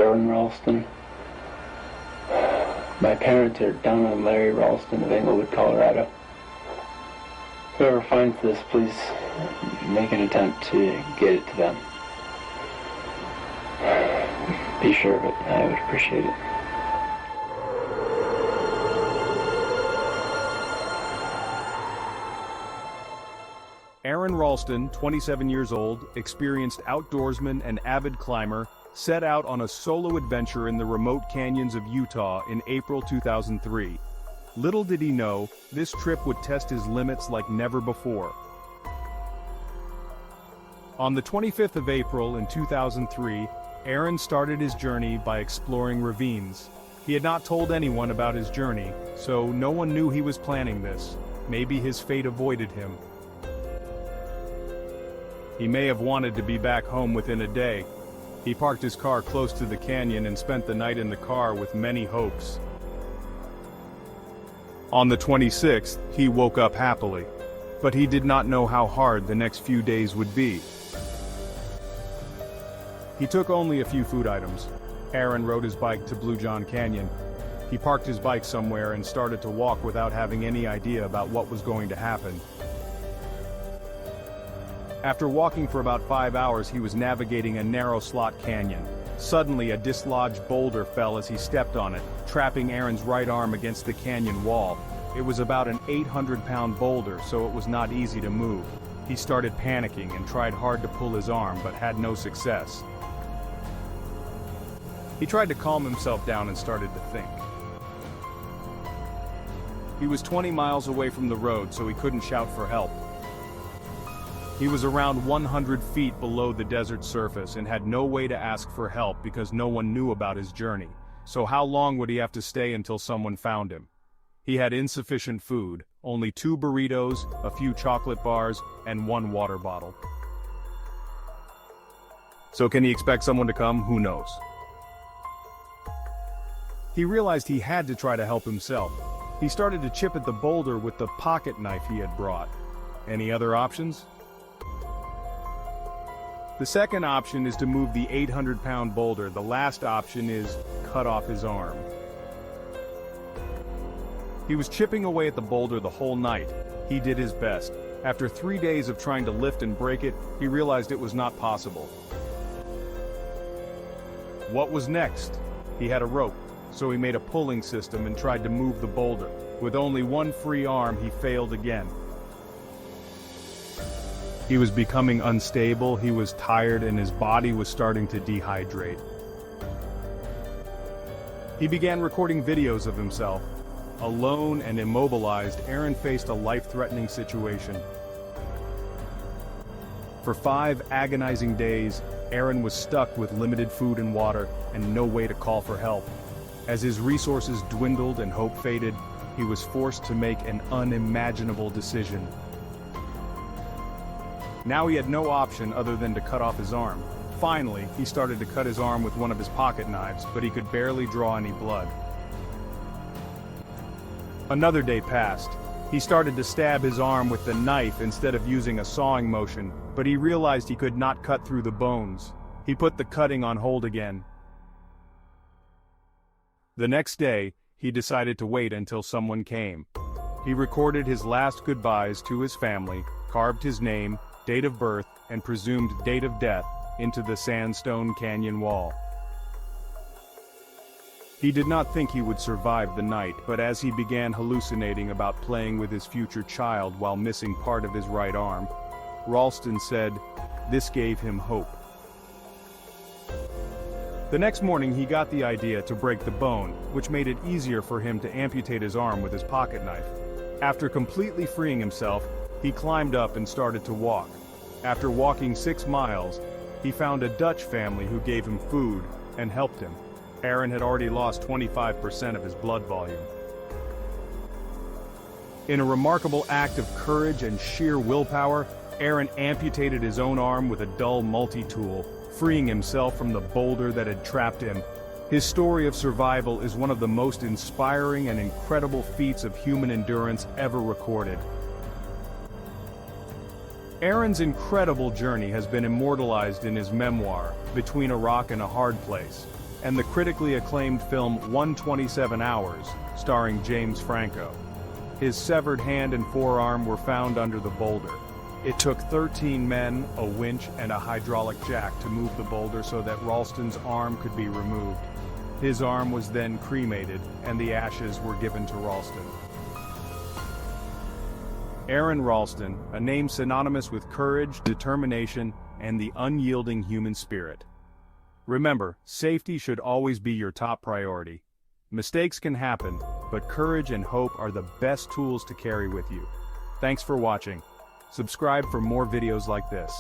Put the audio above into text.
Aron Ralston. My parents are down on Larry Ralston of Englewood, Colorado. Whoever finds this, please make an attempt to get it to them. Be sure of it. I would appreciate it. Aron Ralston, 27 years old, experienced outdoorsman and avid climber, set out on a solo adventure in the remote canyons of Utah in April 2003. Little did he know, this trip would test his limits like never before. On the 25th of April in 2003, Aron started his journey by exploring ravines. He had not told anyone about his journey, so no one knew he was planning this. Maybe his fate avoided him. He may have wanted to be back home within a day. He parked his car close to the canyon and spent the night in the car with many hopes. On the 26th, he woke up happily, but he did not know how hard the next few days would be. He took only a few food items. Aron rode his bike to Blue John Canyon. He parked his bike somewhere and started to walk without having any idea about what was going to happen. After walking for about 5 hours, he was navigating a narrow slot canyon. Suddenly, a dislodged boulder fell as he stepped on it, trapping Aron's right arm against the canyon wall. It was about an 800-pound boulder, so it was not easy to move. He started panicking and tried hard to pull his arm, but had no success. He tried to calm himself down and started to think. He was 20 miles away from the road, so he couldn't shout for help. He was around 100 feet below the desert surface and had no way to ask for help because no one knew about his journey. So how long would he have to stay until someone found him? He had insufficient food, only 2 burritos, a few chocolate bars, and 1 water bottle. So can he expect someone to come? Who knows? He realized he had to try to help himself. He started to chip at the boulder with the pocket knife he had brought. Any other options? The second option is to move the 800-pound boulder. The last option is cut off his arm. He was chipping away at the boulder the whole night. He did his best. After 3 days of trying to lift and break it, he realized it was not possible. What was next? He had a rope, so he made a pulling system and tried to move the boulder. With only 1 free arm, he failed again. He was becoming unstable, he was tired, and his body was starting to dehydrate. He began recording videos of himself. Alone and immobilized, Aron faced a life-threatening situation. For 5 agonizing days, Aron was stuck with limited food and water, and no way to call for help. As his resources dwindled and hope faded, he was forced to make an unimaginable decision. Now he had no option other than to cut off his arm. Finally, he started to cut his arm with one of his pocket knives, but he could barely draw any blood. Another day passed. He started to stab his arm with the knife instead of using a sawing motion, but he realized he could not cut through the bones. He put the cutting on hold again. The next day, he decided to wait until someone came. He recorded his last goodbyes to his family, carved his name, date of birth, and presumed date of death into the sandstone canyon wall. He did not think he would survive the night, but as he began hallucinating about playing with his future child while missing part of his right arm, Ralston said this gave him hope. The next morning he got the idea to break the bone, which made it easier for him to amputate his arm with his pocket knife. After completely freeing himself, he climbed up and started to walk. After walking 6 miles, he found a Dutch family who gave him food and helped him. Aron had already lost 25% of his blood volume. In a remarkable act of courage and sheer willpower, Aron amputated his own arm with a dull multi-tool, freeing himself from the boulder that had trapped him. His story of survival is one of the most inspiring and incredible feats of human endurance ever recorded. Aron's incredible journey has been immortalized in his memoir, Between a Rock and a Hard Place. and the critically acclaimed film 127 Hours, starring James Franco. His severed hand and forearm were found under the boulder. It took 13 men, a winch, and a hydraulic jack to move the boulder so that Ralston's arm could be removed. His arm was then cremated, and the ashes were given to Ralston. Aron Ralston, a name synonymous with courage, determination, and the unyielding human spirit. Remember, safety should always be your top priority. Mistakes can happen, but courage and hope are the best tools to carry with you. Thanks for watching. Subscribe for more videos like this.